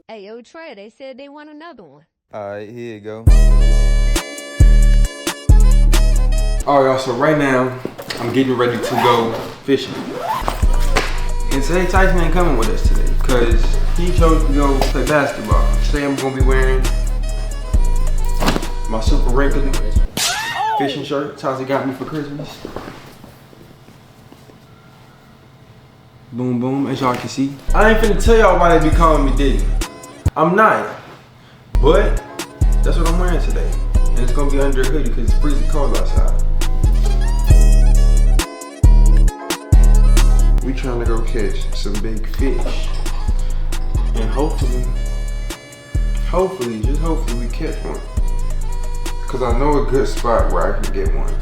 Hey, yo, Trey, they said they want another one. Alright, here you go. Alright, y'all, so right now, I'm getting ready to go fishing. And today, Tyson ain't coming with us today, because he chose to go play basketball. Today, I'm going to be wearing my super wrinkly fishing shirt Tyson got me for Christmas. Boom, boom, as y'all can see. I ain't finna tell y'all why they be calling me Diddy. I'm not, but that's what I'm wearing today. And it's gonna be under a hoodie because it's freezing cold outside. We trying to go catch some big fish. And hopefully, just hopefully we catch one. Cause I know a good spot where I can get one.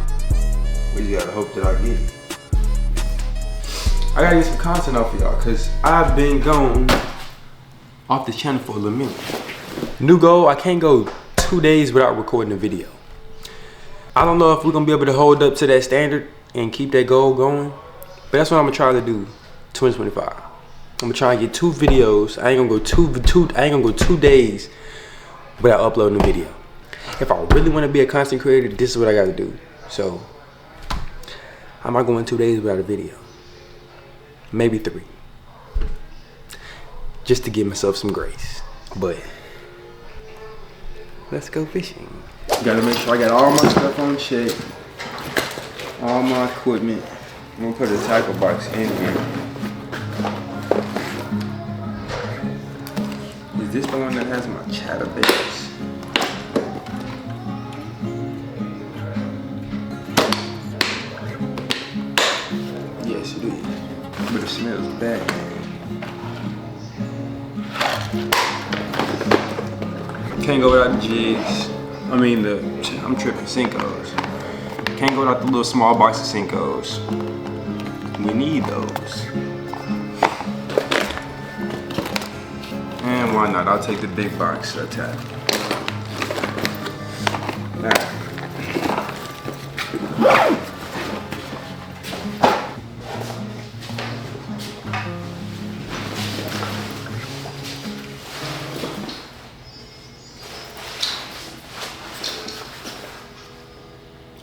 We just gotta hope that I get it. I gotta get some content off of y'all cause I've been gone off this channel for a little minute. New goal, I can't go 2 days without recording a video. I don't know if we're gonna be able to hold up to that standard and keep that goal going, but that's what I'm gonna try to do 2025. I'm gonna try and get 2 videos. I ain't gonna go 2 days without uploading a video. If I really wanna be a content creator, this is what I gotta do. So, I'm not going 2 days without a video. Maybe 3. Just to give myself some grace. But let's go fishing. Gotta make sure I got all my stuff on check. All my equipment. I'm gonna put a tackle box in here. Is this the one that has my chatterbaits? Yes, it is. But it smells bad. Can't go without the jigs. I'm tripping, Senkos. Can't go without the little small box of Senkos. We need those. And why not? I'll take the big box attack. Alright.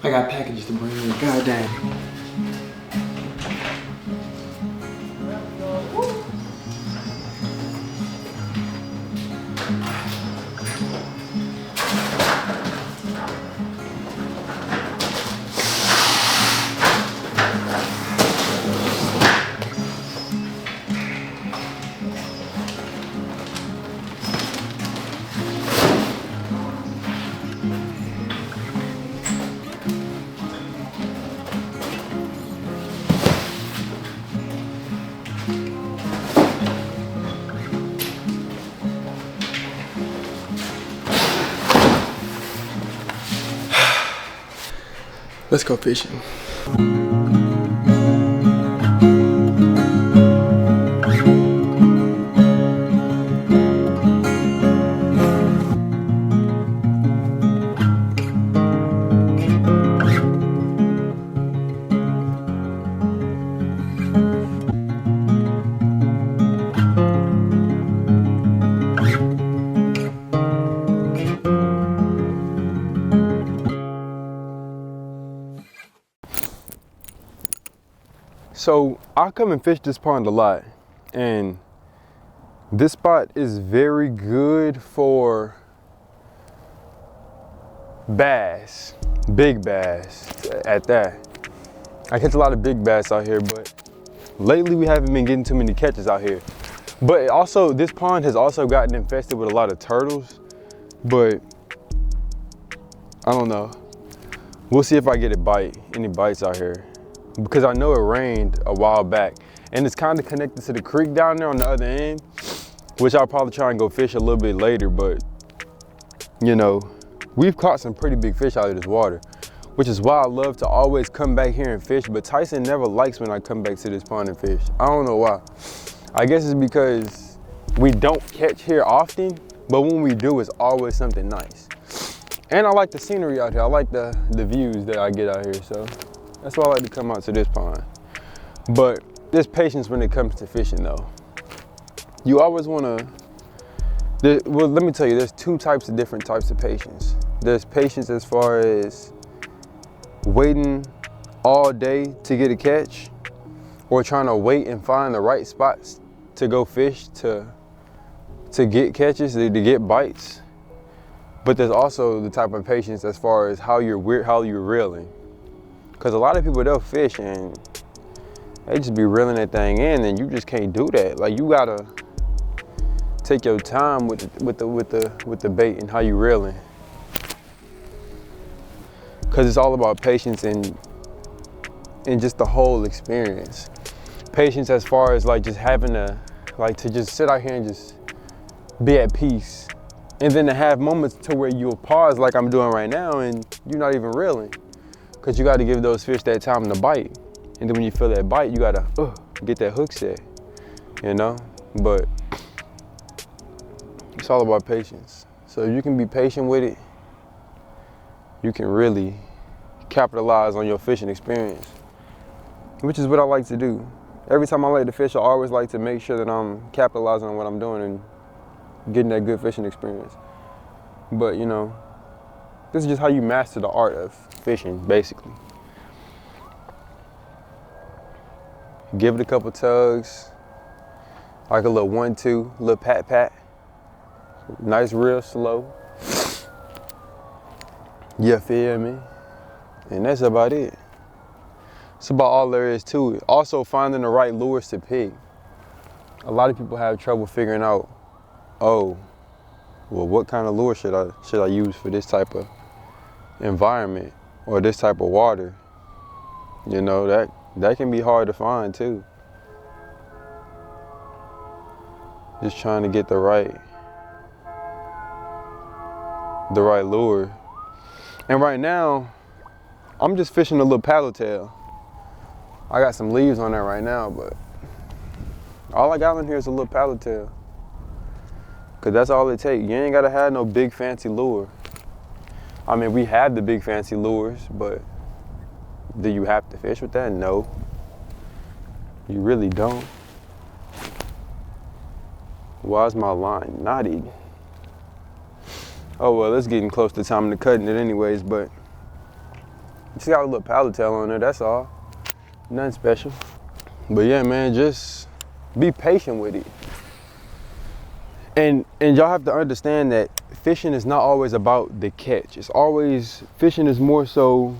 I got packages to bring in. God damn. Let's go fishing. So I come and fish this pond a lot, and this spot is very good for bass, big bass at that. I catch a lot of big bass out here, but lately we haven't been getting too many catches out here. But also, this pond has also gotten infested with a lot of turtles, but I don't know. We'll see if I get any bites out here. Because I know it rained a while back, and it's kind of connected to the creek down there on the other end, which I'll probably try and go fish a little bit later. But you know, we've caught some pretty big fish out of this water, which is why I love to always come back here and fish. But Tyson never likes when I come back to this pond and fish. I don't know why. I guess it's because we don't catch here often, but when we do, it's always something nice. And I like the scenery out here. I like the views that I get out here, so that's why I like to come out to this pond. But there's patience when it comes to fishing though. You always wanna Well, let me tell you, there's two different types of patience. There's patience as far as waiting all day to get a catch, or trying to wait and find the right spots to go fish to get catches, to get bites. But there's also the type of patience as far as how you're reeling. Because a lot of people, they'll fish and they just be reeling that thing in, and you just can't do that. Like, you gotta take your time with the bait and how you reeling. Because it's all about patience and just the whole experience. Patience as far as like just having to just sit out here and just be at peace. And then to have moments to where you'll pause like I'm doing right now and you're not even reeling. Because you got to give those fish that time to bite. And then when you feel that bite, you got to get that hook set, you know? But it's all about patience. So if you can be patient with it, you can really capitalize on your fishing experience, which is what I like to do. Every time I like to fish, I always like to make sure that I'm capitalizing on what I'm doing and getting that good fishing experience. But you know, this is just how you master the art of fishing, basically. Give it a couple tugs, like a little 1-2, little pat. Nice, real slow. You feel me? And that's about it. It's about all there is to it. Also, finding the right lures to pick. A lot of people have trouble figuring out, oh, well, what kind of lure should I use for this type of environment or this type of water? You know, that can be hard to find too. Just trying to get the right lure. And right now, I'm just fishing a little paddletail. I got some leaves on there right now, but all I got in here is a little paddletail. Cause that's all it takes. You ain't gotta have no big fancy lure. I mean, we have the big fancy lures, but do you have to fish with that? No. You really don't. Why is my line knotty? Oh well, it's getting close to time to cutting it anyways, but just got a little paddletail on there, that's all. Nothing special. But yeah, man, just be patient with it. And y'all have to understand that fishing is not always about the catch. Fishing is more so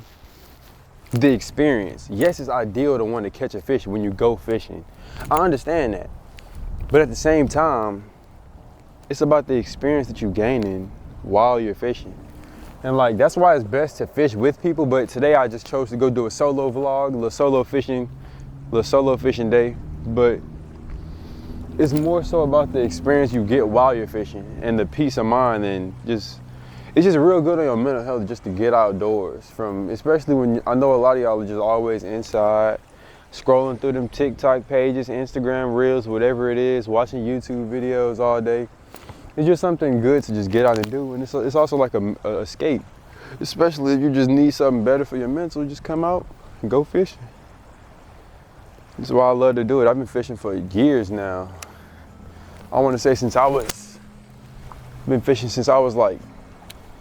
the experience. Yes, it's ideal to want to catch a fish when you go fishing. I understand that. But at the same time, it's about the experience that you're gaining while you're fishing. And like, that's why it's best to fish with people. But today I just chose to go do a solo vlog, a little solo fishing day. But it's more so about the experience you get while you're fishing and the peace of mind, and it's just real good on your mental health just to get outdoors, especially when I know a lot of y'all are just always inside, scrolling through them TikTok pages, Instagram reels, whatever it is, watching YouTube videos all day. It's just something good to just get out and do, and it's also like a escape, especially if you just need something better for your mental. Just come out and go fishing. That's why I love to do it. I've been fishing for years now. I want to say been fishing since I was like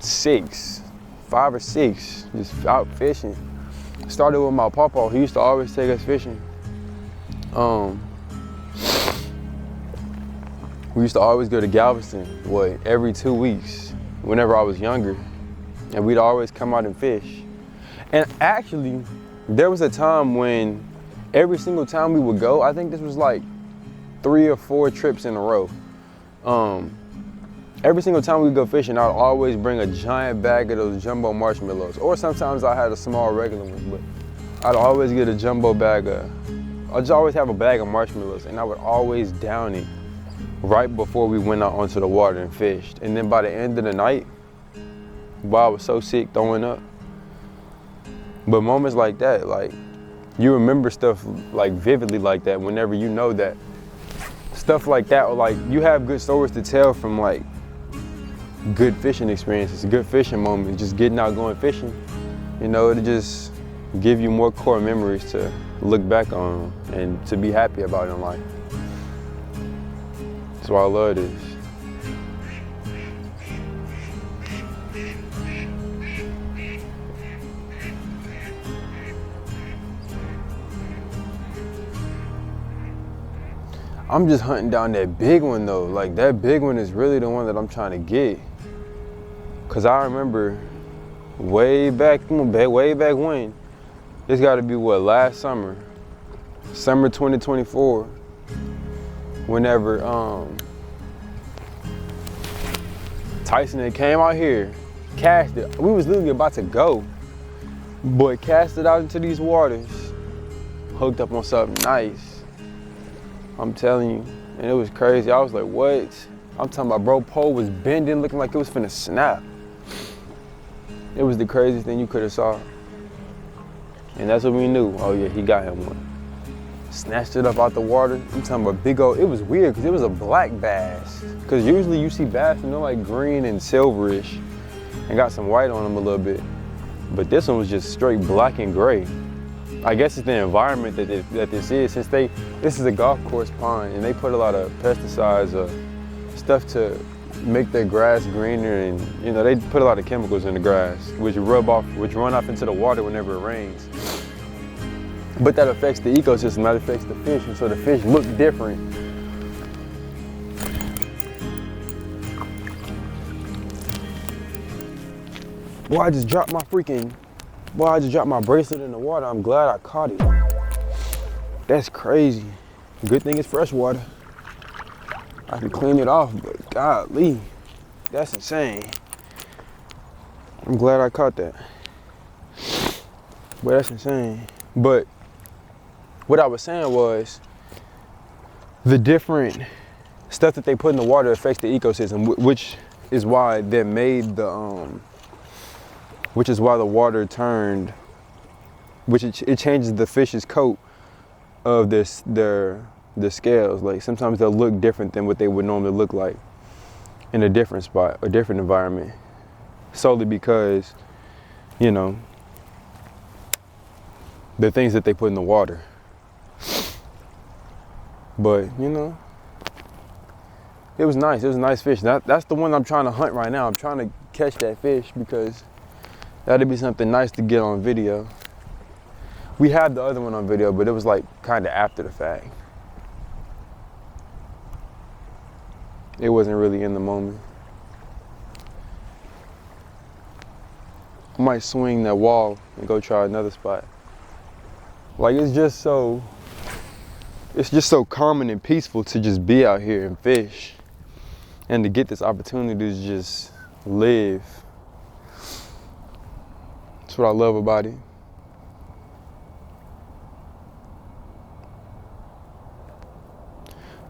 5 or 6, just out fishing. Started with my papa. He used to always take us fishing. We used to always go to Galveston, every 2 weeks, whenever I was younger. And we'd always come out and fish. And actually, there was a time when every single time we would go, I think this was like 3 or 4 trips in a row. Every single time we go fishing, I'd always bring a giant bag of those jumbo marshmallows. Or sometimes I had a small regular one, but I'd always get a jumbo bag I'd just always have a bag of marshmallows, and I would always down it right before we went out onto the water and fished. And then by the end of the night, I was so sick throwing up. But moments like that, like, you remember stuff like vividly like that whenever you know that stuff like that, or like you have good stories to tell from like good fishing experiences, good fishing moments, just getting out going fishing. You know, it'll just give you more core memories to look back on and to be happy about in life. That's why I love this. I'm just hunting down that big one though. Like that big one is really the one that I'm trying to get. Cause I remember way back when, it's gotta be what, last summer, summer 2024, whenever Tyson had came out here, cast it. We was literally about to go, but cast it out into these waters, hooked up on something nice. I'm telling you, and it was crazy. I was like, what? I'm talking about, bro, pole was bending, looking like it was finna snap. It was the craziest thing you could have saw. And that's what we knew. Oh yeah, he got him one. Snatched it up out the water. I'm talking about big old, it was weird because it was a black bass. Because usually you see bass, you know, like green and silverish and got some white on them a little bit. But this one was just straight black and gray. I guess it's the environment that this is, since this is a golf course pond and they put a lot of pesticides or stuff to make their grass greener, and you know, they put a lot of chemicals in the grass which run off into the water whenever it rains. But that affects the ecosystem, that affects the fish, and so the fish look different. Boy, I just dropped my bracelet in the water. I'm glad I caught it. That's crazy. Good thing it's fresh water. I can clean it off, but golly, that's insane. I'm glad I caught that. But that's insane. But what I was saying was, the different stuff that they put in the water affects the ecosystem, which is why they made which is why the water turned, it changes the fish's coat of the scales. Like sometimes they'll look different than what they would normally look like in a different spot, a different environment, solely because, you know, the things that they put in the water. But you know, it was nice. It was a nice fish. That's the one I'm trying to hunt right now. I'm trying to catch that fish because that'd be something nice to get on video. We had the other one on video, but it was like kind of after the fact. It wasn't really in the moment. I might swing that wall and go try another spot. Like it's just so common and peaceful to just be out here and fish, and to get this opportunity to just live. That's what I love about it.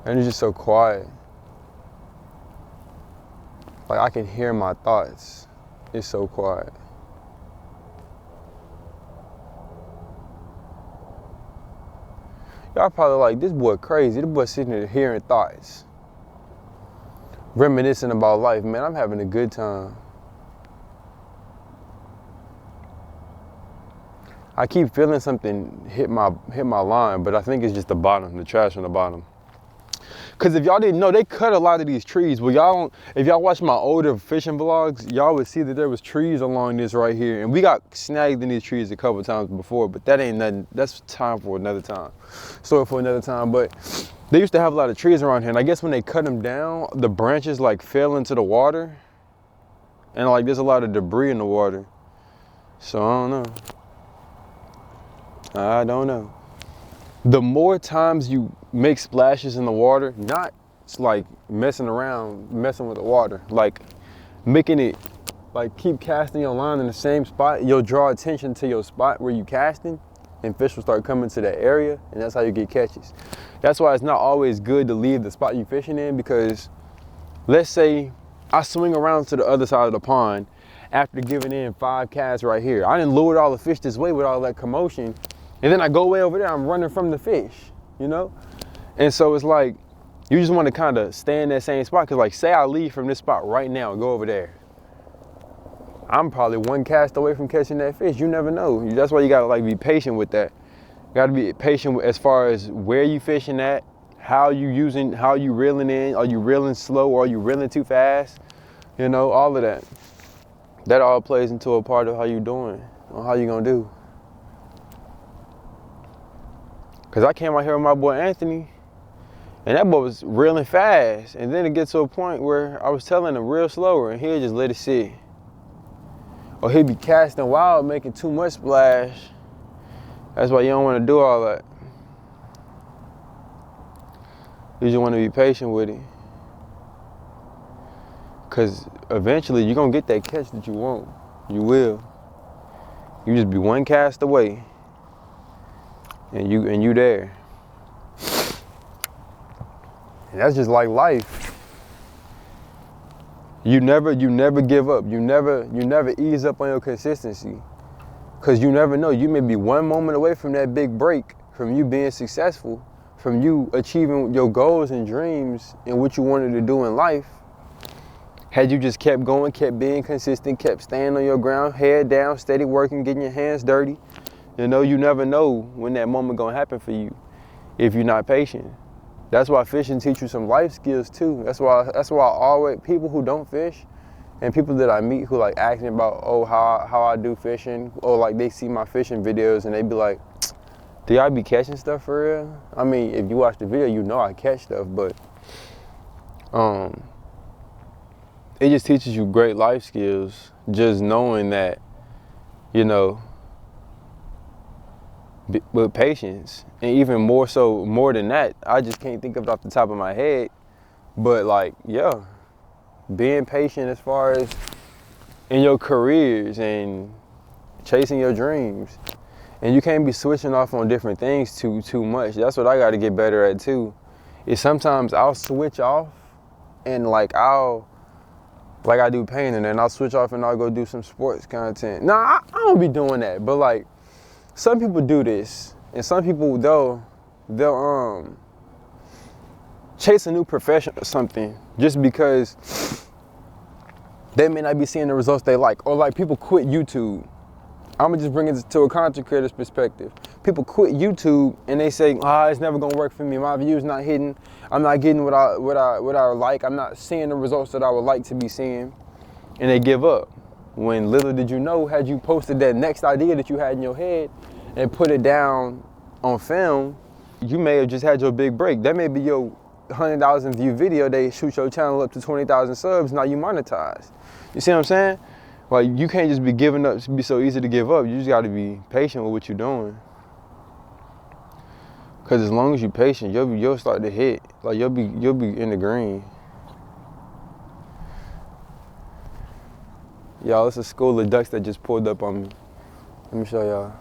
And it's just so quiet. Like I can hear my thoughts. It's so quiet. Y'all probably like, this boy crazy. This boy sitting there hearing thoughts, reminiscing about life. Man, I'm having a good time. I keep feeling something hit my line, but I think it's just the bottom, the trash on the bottom. Cause if y'all didn't know, they cut a lot of these trees. Well, if y'all watch my older fishing vlogs, y'all would see that there was trees along this right here. And we got snagged in these trees a couple times before, but that ain't nothing. That's time for another time. Story for another time. But they used to have a lot of trees around here. And I guess when they cut them down, the branches like fell into the water. And like there's a lot of debris in the water. So I don't know. The more times you make splashes in the water, not like messing with the water, like making it, like keep casting your line in the same spot, you'll draw attention to your spot where you casting, and fish will start coming to that area, and that's how you get catches. That's why it's not always good to leave the spot you fishing in, because let's say I swing around to the other side of the pond after giving in 5 casts right here. I didn't lure all the fish this way with all that commotion. And then I go way over there, I'm running from the fish, you know? And so it's like, you just want to kind of stay in that same spot. Cause like, say I leave from this spot right now and go over there, I'm probably 1 cast away from catching that fish. You never know. That's why you gotta like be patient with that. You gotta be patient as far as where you fishing at, how you reeling in, are you reeling slow, or are you reeling too fast? You know, all of that. That all plays into a part of how you doing, or how you gonna do. Cause I came out here with my boy Anthony, And that boy was reeling fast. And then it gets to a point where I was telling him real slower and he'd just let it sit. Or he'd be casting wild, making too much splash. That's why you don't want to do all that. You just want to be patient with it. Because eventually you're going to get that catch that you want. You will. You just be one cast away. And you there. And that's just like life. You never give up. You never ease up on your consistency. Cause you never know. You may be one moment away from that big break, from you being successful, from you achieving your goals and dreams and what you wanted to do in life. Had you just kept going, kept being consistent, kept staying on your ground, head down, steady working, getting your hands dirty. You know, you never know when that moment gonna happen for you if you're not patient. That's why fishing teach you some life skills too. That's why always people who don't fish and people that I meet who like ask me about how I do fishing, or like they see my fishing videos and they be like, do y'all be catching stuff for real? I mean, if you watch the video, you know I catch stuff, but it just teaches you great life skills just knowing that, you know, with patience. And even more than that, I just can't think of it off the top of my head, but like, yeah, being patient as far as in your careers and chasing your dreams. And you can't be switching off on different things too much. That's what I got to get better at too. Is sometimes I'll switch off and like I do painting and I'll switch off and I'll go do some sports content. Nah, I don't be doing that, but like some people do this, and some people they'll chase a new profession or something just because they may not be seeing the results they like. Or like people quit YouTube. I'm gonna just bring it to a content creator's perspective. People quit YouTube and they say, it's never gonna work for me. My views not hitting. I'm not getting what I like. I'm not seeing the results that I would like to be seeing, and they give up. When little did you know, had you posted that next idea that you had in your head and put it down on film, you may have just had your big break. That may be your 100,000 view video. They shoot your channel up to 20,000 subs. Now you monetize. You see what I'm saying? Like, you can't just be giving up. It's be so easy to give up. You just got to be patient with what you're doing. Cause as long as you're patient, you'll start to hit. Like you'll be in the green. Y'all, it's a school of ducks that just pulled up on me. Let me show y'all.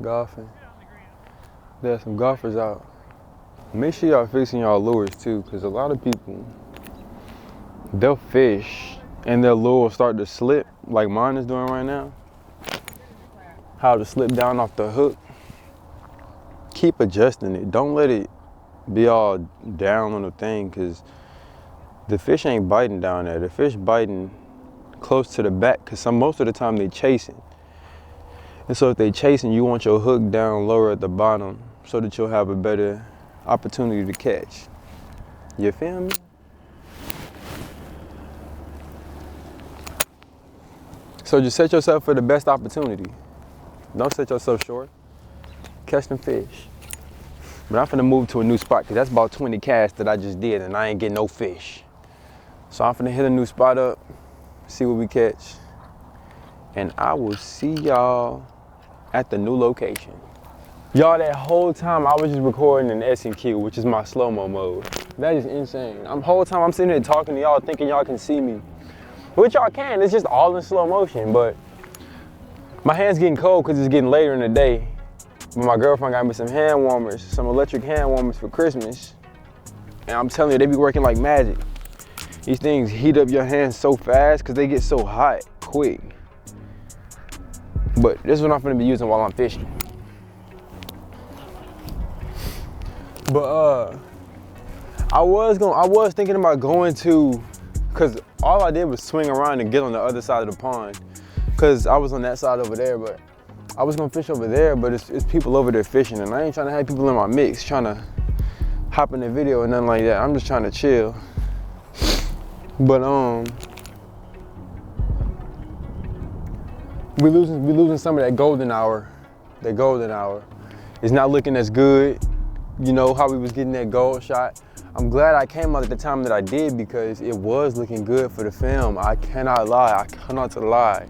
Golfing. There's some golfers out. Make sure y'all fixing y'all lures too, because a lot of people, they'll fish and their lure will start to slip, like mine is doing right now. How to slip down off the hook. Keep adjusting it. Don't let it be all down on the thing, because the fish ain't biting down there. The fish biting close to the back, because most of the time they chasing. And so if they chasing, you want your hook down lower at the bottom so that you'll have a better opportunity to catch. You feel me? So just set yourself for the best opportunity. Don't set yourself short. Catch them fish. But I'm finna move to a new spot, because that's about 20 casts that I just did and I ain't getting no fish. So I'm finna hit a new spot up, see what we catch. And I will see y'all at the new location. Y'all, that whole time I was just recording in S&Q, which is my slow-mo mode. That is insane. Whole time I'm sitting here talking to y'all, thinking y'all can see me. Which y'all can, it's just all in slow motion, but my hand's getting cold because it's getting later in the day. But my girlfriend got me some hand warmers, some electric hand warmers for Christmas. And I'm telling you, they be working like magic. These things heat up your hands so fast because they get so hot quick. But this is what I'm gonna be using while I'm fishing. But I was thinking about going to, cause all I did was swing around and get on the other side of the pond. Cause I was on that side over there, but I was gonna fish over there, but it's people over there fishing, and I ain't trying to have people in my mix, trying to hop in the video or nothing like that. I'm just trying to chill. But we losing some of that golden hour. That golden hour. It's not looking as good, you know, how we was getting that gold shot. I'm glad I came out at the time that I did because it was looking good for the film. I cannot lie, I cannot lie.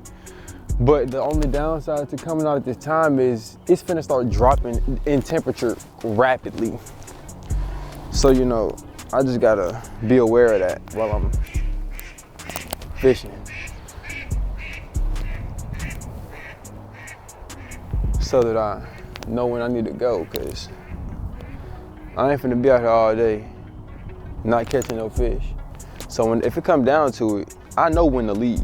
But the only downside to coming out at this time is it's finna start dropping in temperature rapidly. So, you know, I just gotta be aware of that while I'm fishing. So that I know when I need to go, cause I ain't finna be out here all day not catching no fish. So if it come down to it, I know when to leave.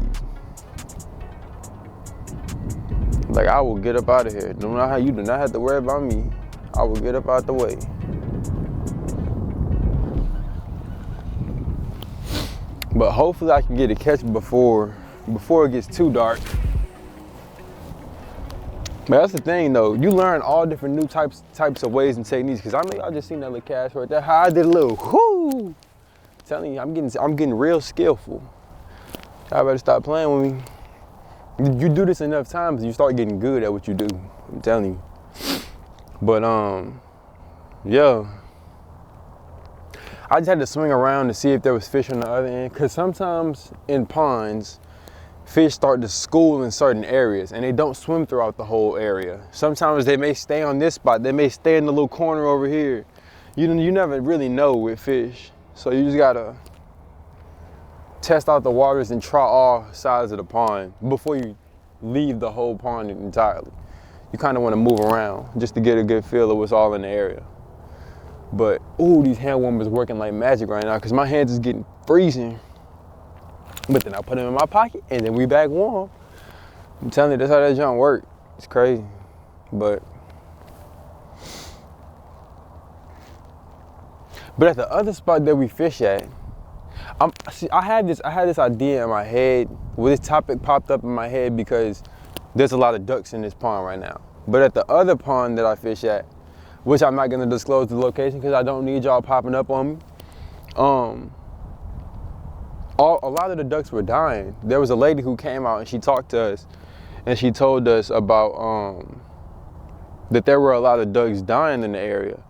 Like, I will get up out of here. No matter how, you do not have to worry about me. I will get up out the way. But hopefully I can get a catch before it gets too dark. But that's the thing though, you learn all different new types of ways and techniques. Cause I know y'all just seen that little cast right there. How I did a little whoo. Telling you, I'm getting real skillful. Y'all better stop playing with me. You do this enough times, you start getting good at what you do. I'm telling you. But yeah. I just had to swing around to see if there was fish on the other end. Cause sometimes in ponds, fish start to school in certain areas and they don't swim throughout the whole area. Sometimes they may stay on this spot, they may stay in the little corner over here. You never really know with fish. So you just gotta test out the waters and try all sides of the pond before you leave the whole pond entirely. You kinda wanna move around just to get a good feel of what's all in the area. But, ooh, these hand warmers working like magic right now because my hands is getting freezing. But then I put them in my pocket and then we back warm. I'm telling you, that's how that junk work. It's crazy. But at the other spot that we fish at, I had this idea in my head. Well, this topic popped up in my head because there's a lot of ducks in this pond right now. But at the other pond that I fish at, which I'm not gonna disclose the location because I don't need y'all popping up on me. A lot of the ducks were dying. There was a lady who came out and she talked to us and she told us about that there were a lot of ducks dying in the area.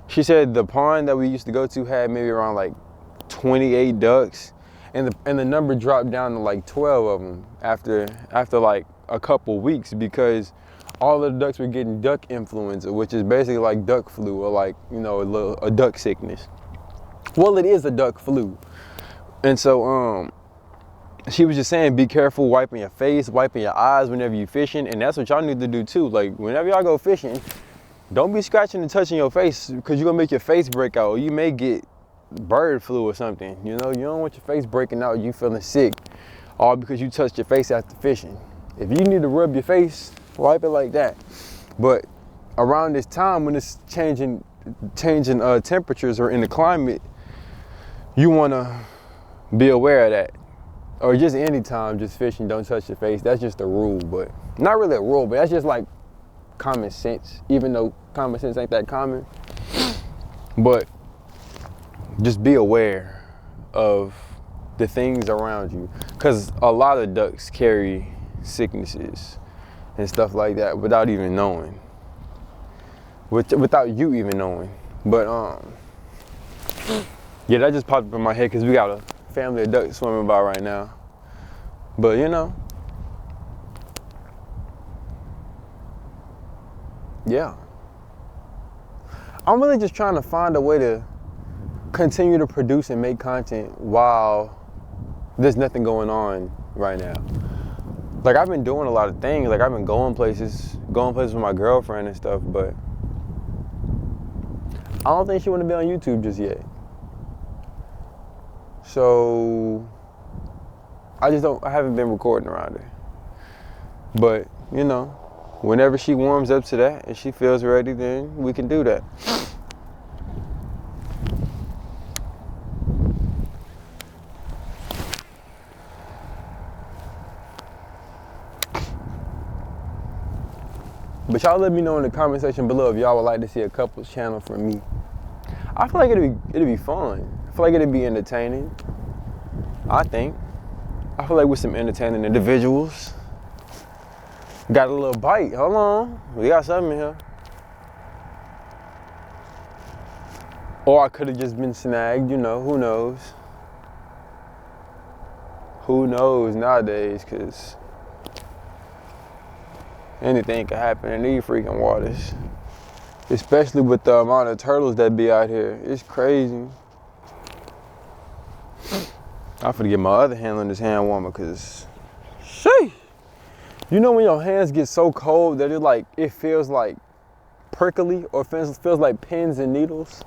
She said the pond that we used to go to had maybe around like 28 ducks and the number dropped down to like 12 of them after like a couple weeks because all of the ducks were getting duck influenza, which is basically like duck flu or like, you know, a duck sickness. Well, it is a duck flu. And so she was just saying, be careful wiping your face, wiping your eyes whenever you're fishing. And that's what y'all need to do too. Like whenever y'all go fishing, don't be scratching and touching your face because you're gonna make your face break out or you may get bird flu or something. You know, you don't want your face breaking out, you feeling sick, all because you touched your face after fishing. If you need to rub your face, wipe it like that. But around this time when it's changing temperatures or in the climate, you wanna be aware of that. Or just anytime, just fishing, don't touch your face. That's just a rule, but not really a rule, but that's just like common sense, even though common sense ain't that common. But just be aware of the things around you. Because a lot of ducks carry sicknesses and stuff like that without even knowing. Without you even knowing. But yeah, that just popped up in my head because we got a family of ducks swimming by right now. But you know, yeah. I'm really just trying to find a way to continue to produce and make content while there's nothing going on right now. Like I've been doing a lot of things, like I've been going places with my girlfriend and stuff, but I don't think she wanna be on YouTube just yet. So I haven't been recording around her. But, you know, whenever she warms up to that and she feels ready, then we can do that. But y'all let me know in the comment section below if y'all would like to see a couples channel from me. I feel like it'd be fun. I feel like it'd be entertaining. I think. I feel like we're some entertaining individuals. Got a little bite. Hold on. We got something in here. Or I could have just been snagged, you know, who knows? Who knows nowadays, because anything can happen in these freaking waters. Especially with the amount of turtles that be out here. It's crazy. I'm finna get my other hand on this hand warmer, because, sheesh. You know when your hands get so cold that it feels like prickly, or feels like pins and needles?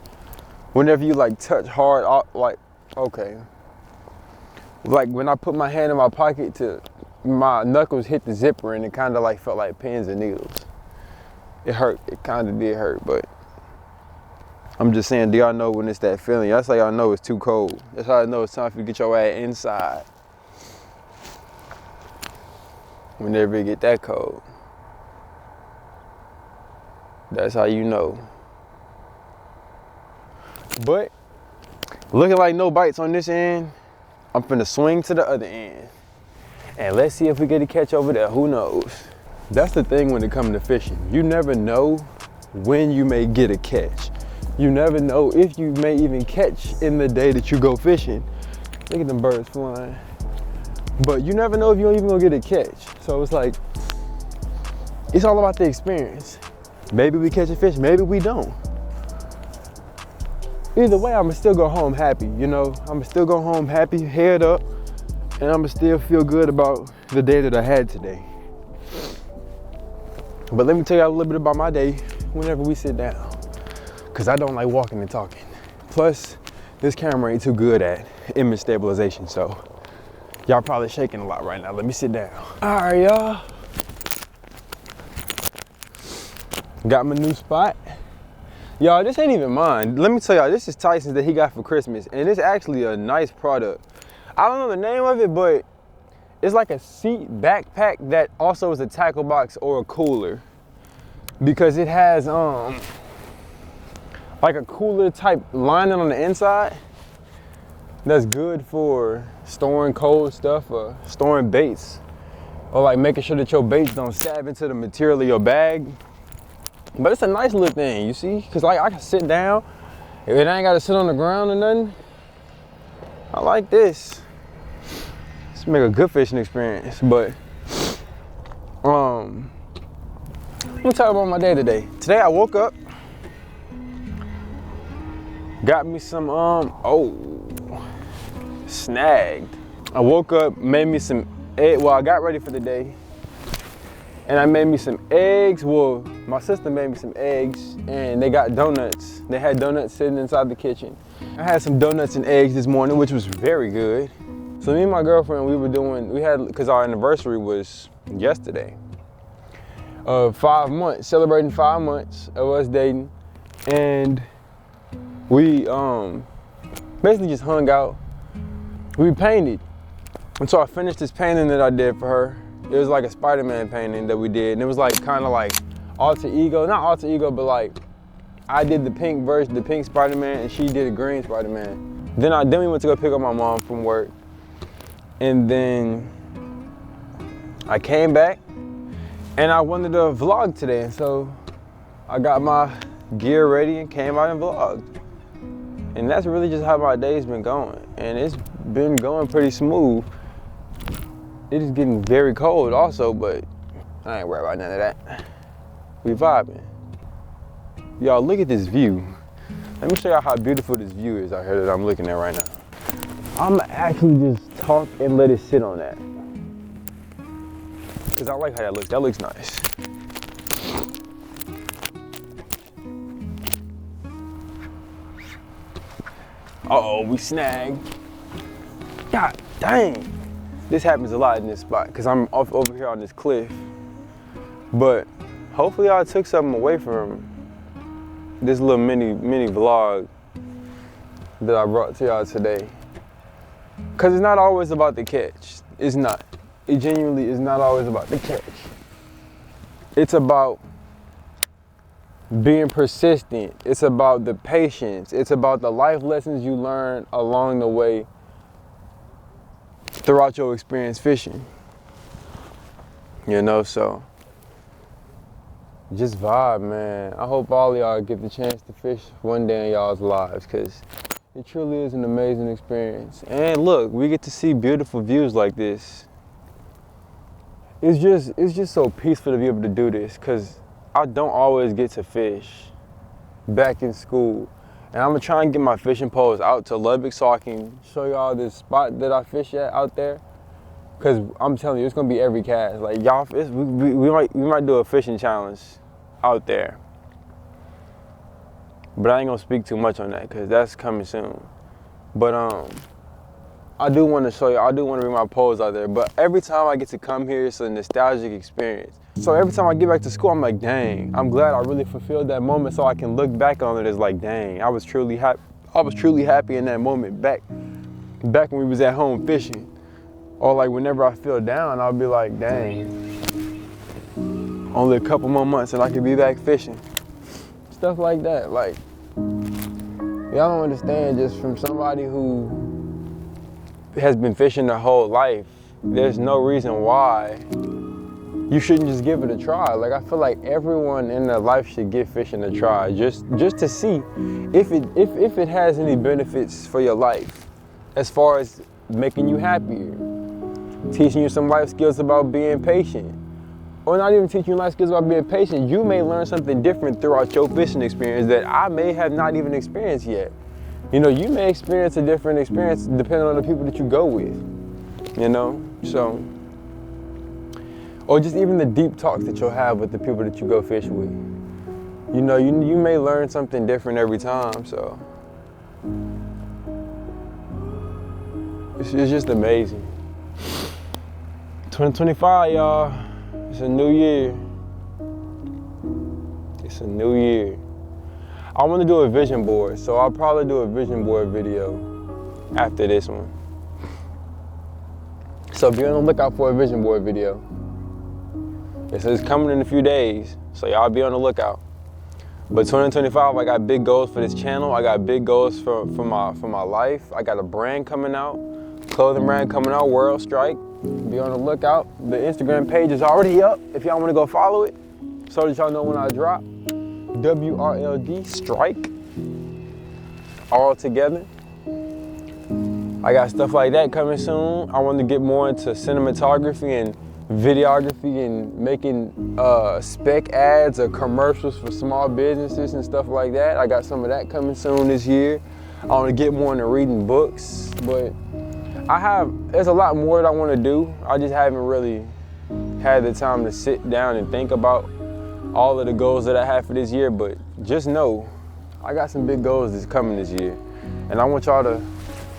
Whenever you like touch hard, like, okay. Like when I put my hand in my pocket my knuckles hit the zipper and it kind of like felt like pins and needles. It hurt, it kind of did hurt, but I'm just saying, do y'all know when it's that feeling? That's how y'all know it's too cold. That's how I know it's time for you to get your ass inside. Whenever it get that cold. That's how you know. But, looking like no bites on this end, I'm finna swing to the other end. And let's see if we get a catch over there, who knows? That's the thing when it comes to fishing. You never know when you may get a catch. You never know if you may even catch in the day that you go fishing. Look at them birds flying. But you never know if you're even gonna get a catch. So it's like, it's all about the experience. Maybe we catch a fish, maybe we don't. Either way, I'ma still go home happy, you know? I'ma still go home happy, head up, and I'ma still feel good about the day that I had today. But let me tell you a little bit about my day whenever we sit down, because I don't like walking and talking. Plus, this camera ain't too good at image stabilization, so y'all probably shaking a lot right now. Let me sit down. All right, y'all. Got my new spot. Y'all, this ain't even mine. Let me tell y'all, this is Tyson's that he got for Christmas, and it's actually a nice product. I don't know the name of it, but it's like a seat backpack that also is a tackle box or a cooler, because it has like a cooler type lining on the inside that's good for storing cold stuff or storing baits, or like making sure that your baits don't stab into the material of your bag. But it's a nice little thing, you see? Cause like I can sit down, if it ain't gotta sit on the ground or nothing. I like this. Let's make a good fishing experience. But I'm gonna talk about my day today. Today I woke up, got me some snagged. I woke up, made me some egg. Well, I got ready for the day, and I made me some eggs. Well, my sister made me some eggs, and they got donuts. They had donuts sitting inside the kitchen. I had some donuts and eggs this morning, which was very good. So me and my girlfriend, because our anniversary was yesterday, of 5 months, celebrating 5 months of us dating. And we basically just hung out. We painted. And so I finished this painting that I did for her. It was like a Spider-Man painting that we did. And it was like kind of like alter ego, not alter ego, but like I did the pink version, the pink Spider-Man, and she did a green Spider-Man. Then we went to go pick up my mom from work. And then I came back and I wanted to vlog today. And so I got my gear ready and came out and vlogged. And that's really just how my day's been going. And it's been going pretty smooth. It is getting very cold also, but I ain't worried about none of that. We vibing. Y'all, look at this view. Let me show y'all how beautiful this view is out here that I'm looking at right now. I'm actually just talk and let it sit on that. Cause I like how that looks. That looks nice. Uh-oh, we snagged. God dang. This happens a lot in this spot because I'm over here on this cliff. But hopefully I took something away from this little mini vlog that I brought to y'all today. Cause it's not always about the catch. It's not. It genuinely is not always about the catch. It's about being persistent. It's about the patience. It's about the life lessons you learn along the way throughout your experience fishing. You know, so just vibe, man. I hope all of y'all get the chance to fish one day in y'all's lives, because it truly is an amazing experience. And look, we get to see beautiful views like this. It's just so peaceful to be able to do this, because I don't always get to fish back in school. And I'm gonna try and get my fishing poles out to Lubbock so I can show y'all this spot that I fish at out there. Cause I'm telling you, it's gonna be every cast. Like y'all, we might do a fishing challenge out there. But I ain't gonna speak too much on that, cause that's coming soon. But I do want to show you. I do want to bring my poles out there. But every time I get to come here, it's a nostalgic experience. So every time I get back to school, I'm like, dang, I'm glad I really fulfilled that moment, so I can look back on it as like, dang, I was truly happy. I was truly happy in that moment back when we was at home fishing. Or like whenever I feel down, I'll be like, dang, only a couple more months and I can be back fishing. Stuff like that. Like, y'all don't understand, just from somebody who has been fishing their whole life, there's no reason why you shouldn't just give it a try. Like, I feel like everyone in their life should give fishing a try, just to see if it has any benefits for your life, as far as making you happier, teaching you some life skills about being patient, or not even teaching you life skills about being patient. You may learn something different throughout your fishing experience that I may have not even experienced yet. You know, you may experience a different experience depending on the people that you go with, you know? So, or just even the deep talks that you'll have with the people that you go fish with. You know, you may learn something different every time, so. It's just amazing. 2025, y'all, it's a new year. It's a new year. I want to do a vision board, so I'll probably do a vision board video after this one. So be on the lookout for a vision board video. It's coming in a few days, so y'all be on the lookout. But 2025, I got big goals for this channel. I got big goals for my life. I got a brand coming out, clothing brand coming out, WrldOfTre. Be on the lookout. The Instagram page is already up if y'all want to go follow it, so that y'all know when I drop. WRLD Strike, all together. I got stuff like that coming soon. I want to get more into cinematography and videography and making spec ads or commercials for small businesses and stuff like that. I got some of that coming soon this year. I want to get more into reading books, but there's a lot more that I want to do. I just haven't really had the time to sit down and think about all of the goals that I have for this year, but just know I got some big goals that's coming this year. And I want y'all to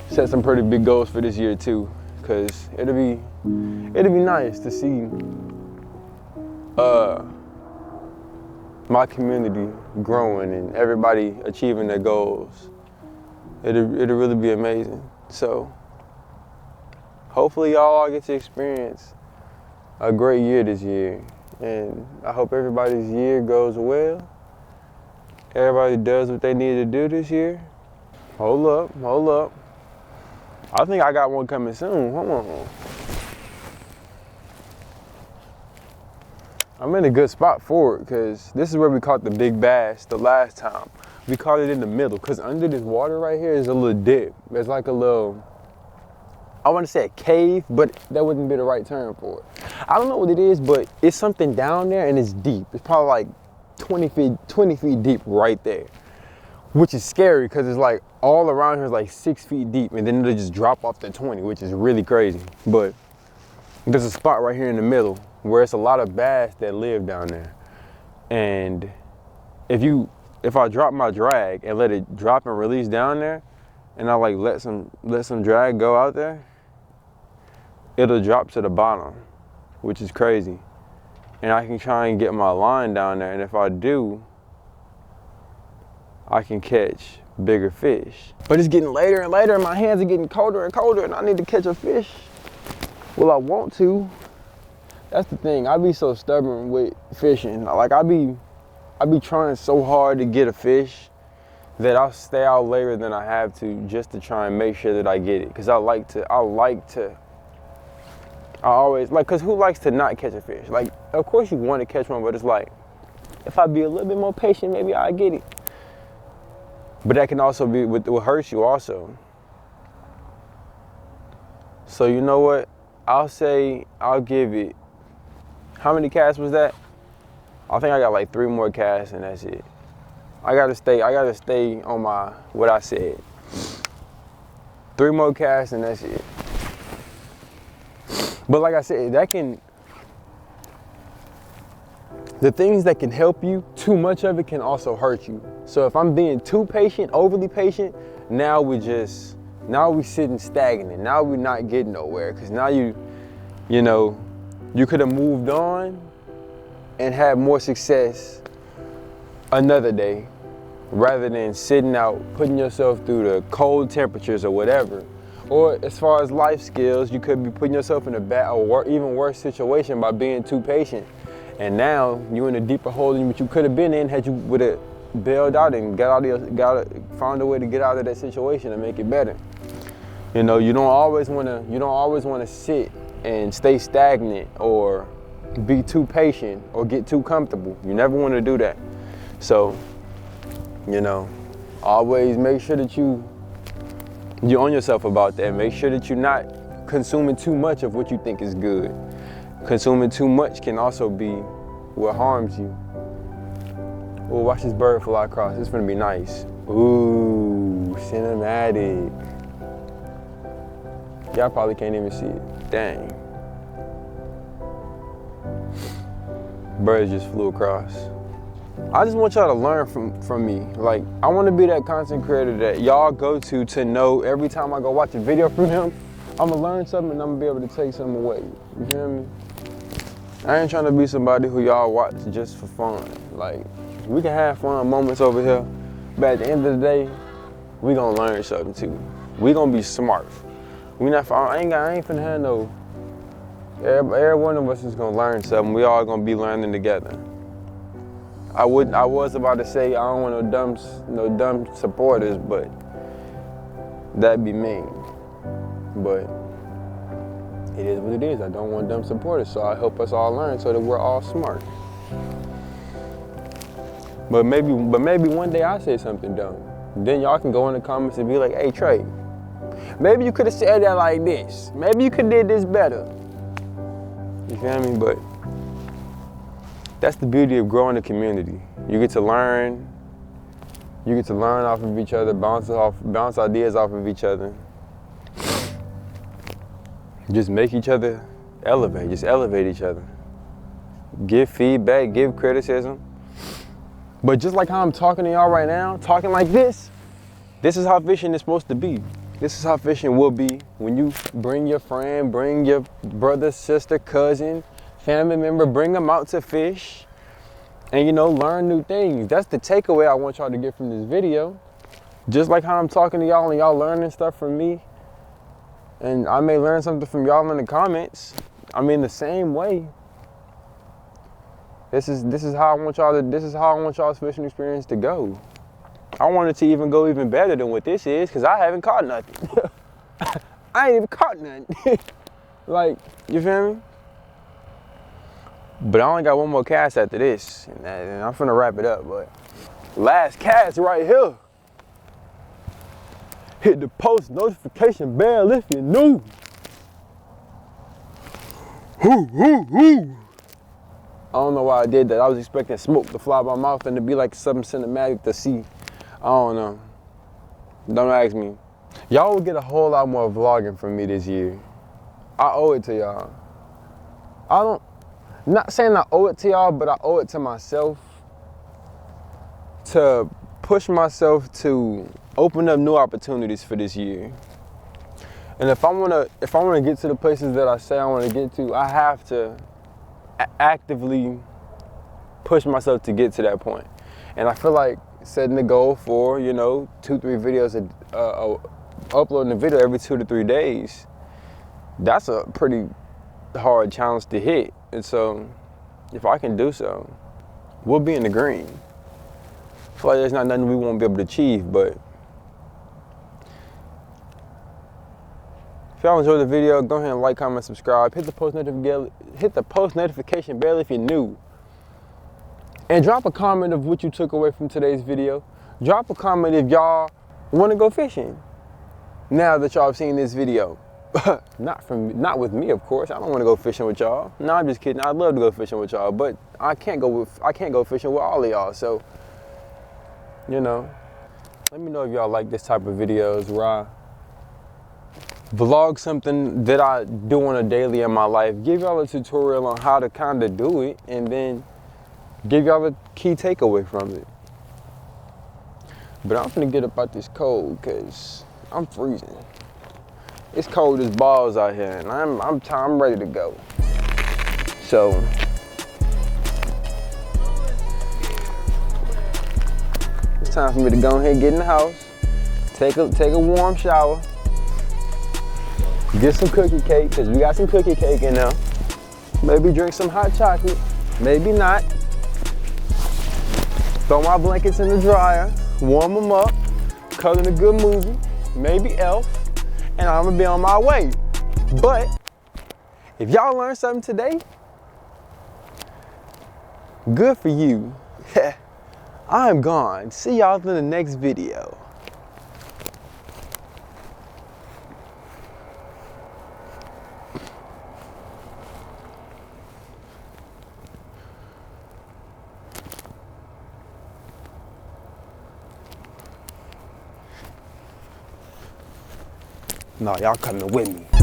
set some pretty big goals for this year too, because it'll be nice to see my community growing and everybody achieving their goals. It'll really be amazing. So hopefully y'all all get to experience a great year this year. And I hope everybody's year goes well. Everybody does what they need to do this year. Hold up. I think I got one coming soon. Hold on. I'm in a good spot for it, because this is where we caught the big bass the last time. We caught it in the middle, because under this water right here is a little dip. It's like a little, I want to say a cave, but that wouldn't be the right term for it. I don't know what it is, but it's something down there and it's deep. It's probably like 20 feet deep right there, which is scary because it's like all around here is like 6 feet deep, and then it'll just drop off to 20, which is really crazy. But there's a spot right here in the middle where it's a lot of bass that live down there. And if I drop my drag and let it drop and release down there, and I like let some drag go out there, it'll drop to the bottom, which is crazy. And I can try and get my line down there, and if I do, I can catch bigger fish. But it's getting later and later, and my hands are getting colder and colder, and I need to catch a fish. Well, I want to. That's the thing. I be so stubborn with fishing. Like I be I be trying so hard to get a fish that I'll stay out later than I have to just to try and make sure that I get it. Cause I always, like, cause who likes to not catch a fish? Like, of course you want to catch one, but it's like, if I be a little bit more patient, maybe I'll get it. But that can also be what hurts you also. So you know what? I'll say I'll give it, how many casts was that? I think I got like 3 more casts and that's it. I gotta stay on my, what I said. 3 more casts and that's it. But like I said, the things that can help you, too much of it can also hurt you. So if I'm being too patient, overly patient, now we sitting stagnant. Now we're not getting nowhere. Cause now you could have moved on and had more success another day rather than sitting out, putting yourself through the cold temperatures or whatever. Or as far as life skills, you could be putting yourself in a bad or even worse situation by being too patient. And now you're in a deeper hole than what you could have been in had you would have bailed out and found a way to get out of that situation and make it better. You know, you don't always want to sit and stay stagnant or be too patient or get too comfortable. You never want to do that. So, you know, always make sure that you're on yourself about that. Make sure that you're not consuming too much of what you think is good. Consuming too much can also be what harms you. Oh, watch this bird fly across. It's gonna be nice. Ooh, cinematic. Y'all probably can't even see it. Dang. Birds just flew across. I just want y'all to learn from me. Like, I want to be that content creator that y'all go to know every time I go watch a video from him, I'm gonna learn something and I'm gonna be able to take something away. You feel me? I ain't trying to be somebody who y'all watch just for fun. Like, we can have fun moments over here, but at the end of the day, we gonna learn something too. We gonna be smart. We not. I ain't finna have no. Every one of us is gonna learn something. We all gonna be learning together. I was about to say I don't want no dumb supporters, but that'd be mean. But it is what it is. I don't want dumb supporters, so I help us all learn so that we're all smart. But maybe one day I say something dumb. Then y'all can go in the comments and be like, hey Trey, maybe you could have said that like this. Maybe you could have did this better. You feel me? But that's the beauty of growing a community. You get to learn. You get to learn off of each other, bounce ideas off of each other. Just make each other elevate. Just elevate each other. Give feedback, give criticism. But just like how I'm talking to y'all right now, talking like this is how fishing is supposed to be. This is how fishing will be when you bring your friend, bring your brother, sister, cousin, family member, bring them out to fish and, you know, learn new things. That's the takeaway I want y'all to get from this video. Just like how I'm talking to y'all and y'all learning stuff from me, and I may learn something from y'all in the comments. I mean, the same way. This is how I want y'all's fishing experience to go. I want it to even go even better than what this is, because I haven't caught nothing. I ain't even caught nothing. Like, you feel me? But I only got one more cast after this, and I'm finna wrap it up, but last cast right here. Hit the post notification bell if you're new. I don't know why I did that. I was expecting smoke to fly by my mouth and to be like something cinematic to see. I don't know. Don't ask me. Y'all will get a whole lot more vlogging from me this year. I owe it to y'all. Not saying I owe it to y'all, but I owe it to myself to push myself to open up new opportunities for this year. And if I wanna get to the places that I say I wanna get to, I have to actively push myself to get to that point. And I feel like setting the goal for, 2-3 videos, uploading a video every 2 to 3 days, that's a pretty hard challenge to hit. And so if I can do so, we'll be in the green. I feel like there's not nothing we won't be able to achieve, but if y'all enjoyed the video, go ahead and like, comment, subscribe. Hit the post notification bell if you're new. And drop a comment of what you took away from today's video. Drop a comment if y'all want to go fishing now that y'all have seen this video. Not with me, of course. I don't want to go fishing with y'all. No, I'm just kidding. I'd love to go fishing with y'all, but I can't go fishing with all of y'all. So, you know, let me know if y'all like this type of videos where I vlog something that I do on a daily in my life, give y'all a tutorial on how to kind of do it, and then give y'all a key takeaway from it. But I'm finna get up out this cold because I'm freezing. It's cold as balls out here, and I'm ready to go. So it's time for me to go ahead and get in the house, take a warm shower, get some cookie cake, because we got some cookie cake in there. Maybe drink some hot chocolate, maybe not. Throw my blankets in the dryer, warm them up, color a good movie, maybe Elf, and I'm gonna be on my way. But if y'all learned something today, good for you. I'm gone. See y'all in the next video. No, y'all coming with me.